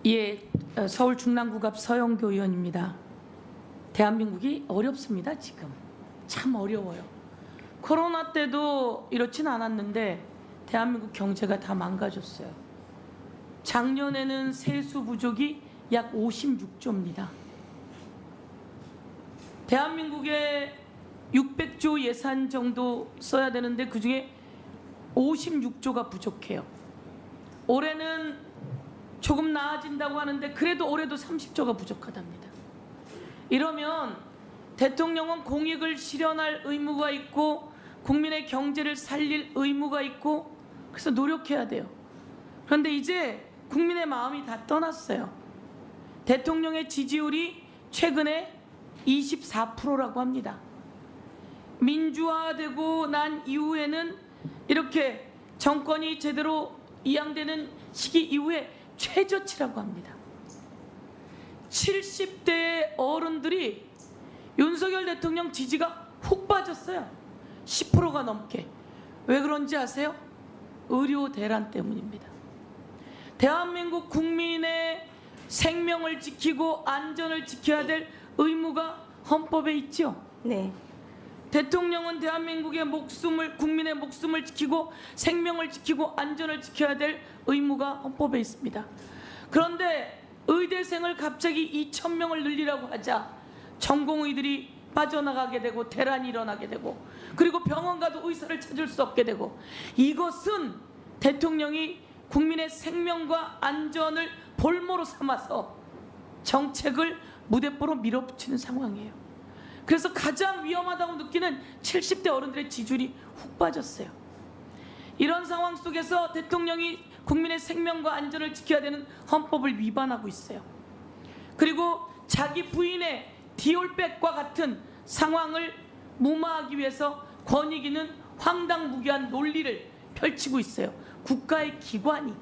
예, 서울 중랑구갑 서영교 의원입니다. 대한민국이 어렵습니다. 지금 참 어려워요. 코로나 때도 이렇진 않았는데 대한민국 경제가 다 망가졌어요. 작년에는 세수 부족이 약 56조입니다. 대한민국에 600조 예산 정도 써야 되는데 그중에 56조가 부족해요. 올해는 조금 나아진다고 하는데 그래도 올해도 30조가 부족하답니다. 이러면 대통령은 공익을 실현할 의무가 있고 국민의 경제를 살릴 의무가 있고 그래서 노력해야 돼요. 그런데 이제 국민의 마음이 다 떠났어요. 대통령의 지지율이 최근에 24%라고 합니다. 민주화되고 난 이후에는 이렇게 정권이 제대로 이양되는 시기 이후에 최저치라고 합니다. 70대 어른들이 윤석열 대통령 지지가 훅 빠졌어요. 10%가 넘게. 왜 그런지 아세요? 의료 대란 때문입니다. 대한민국 국민의 생명을 지키고 안전을 지켜야 될 의무가 헌법에 있죠. 네. 대통령은 대한민국의 목숨을, 국민의 목숨을 지키고 생명을 지키고 안전을 지켜야 될 의무가 헌법에 있습니다. 그런데 의대생을 갑자기 2,000명을 늘리라고 하자 전공의들이 빠져나가게 되고 대란이 일어나게 되고 그리고 병원 가도 의사를 찾을 수 없게 되고 이것은 대통령이 국민의 생명과 안전을 볼모로 삼아서 정책을 무대뽀로 밀어붙이는 상황이에요. 그래서 가장 위험하다고 느끼는 70대 어른들의 지지율이 훅 빠졌어요. 이런 상황 속에서 대통령이 국민의 생명과 안전을 지켜야 되는 헌법을 위반하고 있어요. 그리고 자기 부인의 디올백과 같은 상황을 무마하기 위해서 권익위는 황당무계한 논리를 펼치고 있어요. 국가의 기관이.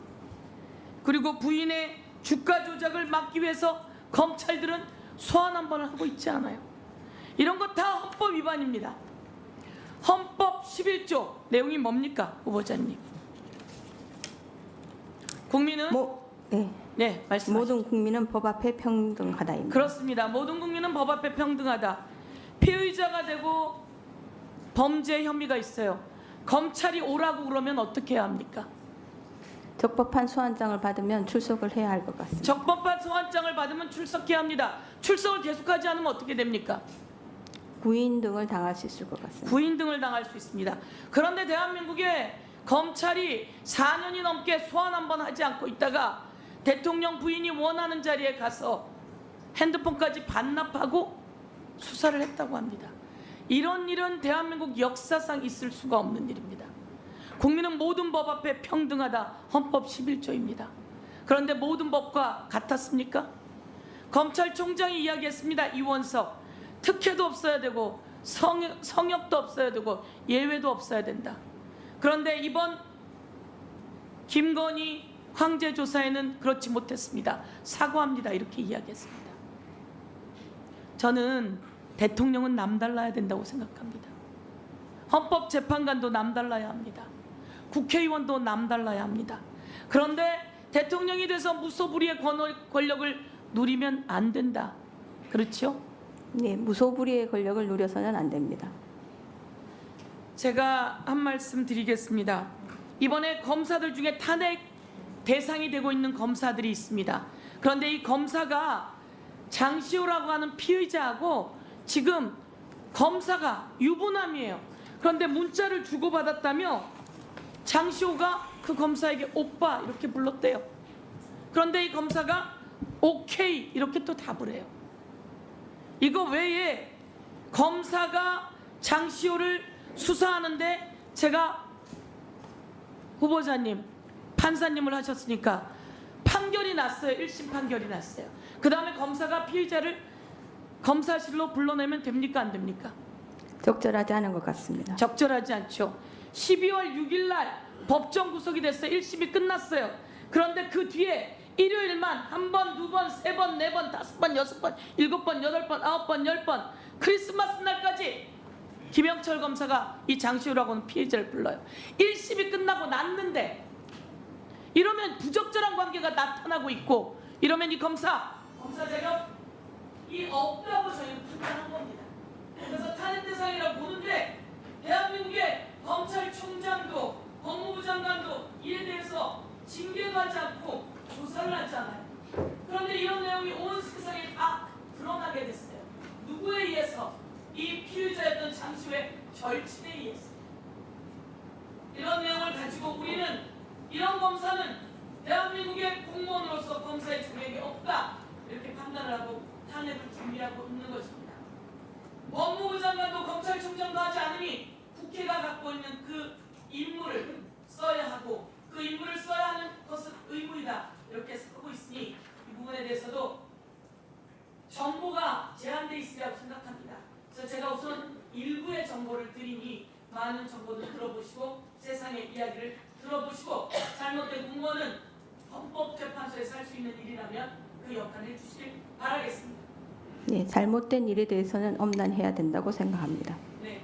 그리고 부인의 주가 조작을 막기 위해서 검찰들은 소환 한 번을 하고 있지 않아요. 이런 거 다 헌법 위반입니다. 헌법 11조 내용이 뭡니까, 후보자님? 국민은 네, 말씀하시죠. 모든 국민은 법 앞에 평등하다입니다. 그렇습니다. 모든 국민은 법 앞에 평등하다. 피의자가 되고 범죄 혐의가 있어요. 검찰이 오라고 그러면 어떻게 해야 합니까? 적법한 소환장을 받으면 출석을 해야 할 것 같습니다. 적법한 소환장을 받으면 출석해야 합니다. 출석을 계속하지 않으면 어떻게 됩니까? 구인 등을 당할 수 있을 것 같습니다. 구인 등을 당할 수 있습니다. 그런데 대한민국에 검찰이 4년이 넘게 소환 한 번 하지 않고 있다가 대통령 부인이 원하는 자리에 가서 핸드폰까지 반납하고 수사를 했다고 합니다. 이런 일은 대한민국 역사상 있을 수가 없는 일입니다. 국민은 모든 법 앞에 평등하다. 헌법 11조입니다. 그런데 모든 법과 같았습니까? 검찰총장이 이야기했습니다. 이원석. 특혜도 없어야 되고 성역도 없어야 되고 예외도 없어야 된다. 그런데 이번 김건희 황제 조사에는 그렇지 못했습니다. 사과합니다. 이렇게 이야기했습니다. 저는 대통령은 남달라야 된다고 생각합니다. 헌법재판관도 남달라야 합니다. 국회의원도 남달라야 합니다. 그런데 대통령이 돼서 무소불위의 권력을 누리면 안 된다. 그렇죠? 네, 무소불위의 권력을 누려서는 안 됩니다. 제가 한 말씀 드리겠습니다. 이번에 검사들 중에 탄핵 대상이 되고 있는 검사들이 있습니다. 그런데 이 검사가 장시호라고 하는 피의자하고 지금 검사가 유부남이에요. 그런데 문자를 주고받았다며 장시호가 그 검사에게 오빠 이렇게 불렀대요. 그런데 이 검사가 오케이 이렇게 또 답을 해요. 이거 외에 검사가 장시호를 수사하는데 제가 후보자님, 판사님을 하셨으니까 판결이 났어요. 1심 판결이 났어요. 그 다음에 검사가 피의자를 검사실로 불러내면 됩니까? 안 됩니까? 적절하지 않은 것 같습니다. 적절하지 않죠. 12월 6일 날 법정 구속이 됐어요. 1심이 끝났어요. 그런데 그 뒤에 일요일만 한 번, 두 번, 세 번, 네 번, 다섯 번, 여섯 번, 일곱 번, 여덟 번, 아홉 번, 열 번 크리스마스 날까지 김영철 검사가 이 장시호라고 하는 피해자를 불러요. 1심이 끝나고 났는데 이러면 부적절한 관계가 나타나고 있고 이러면 이 검사 자격이 없다고 저희는 판단한 겁니다. 그래서 탄핵 대상이라고 보는데 대한민국의 검찰총장도 법무부 장관도 이에 대해서 징계도 하지 않고 조사를 하지 않아요. 그런데 이런 내용이 온 세상에 다 드러나게 됐어요. 누구에 의해서? 이 피의자였던 장시호의 절친에 의해서. 이런 내용을 가지고 우리는 이런 검사는 대한민국의 공무원으로서 검사의 자격이 없다 이렇게 판단을 하고 탄핵을 준비하고 있는 것입니다. 법무부 장관도 검찰총장도 하지 않으니 국회가 갖고 있는 그 임무를 써야 하고 그 임무를 써야 하는 것은 의무이다 이렇게 쓰고 있으니 이 부분에 대해서도 정보가 제한되어 있으리라고 생각합니다. 그래서 제가 우선 일부의 정보를 드리니 많은 정보를 들어보시고 세상의 이야기를 들어보시고 잘못된 공무원은 헌법재판소에서 할 수 있는 일이라면 그 역할을 해주시길 바라겠습니다. 네, 잘못된 일에 대해서는 엄란해야 된다고 생각합니다. 네.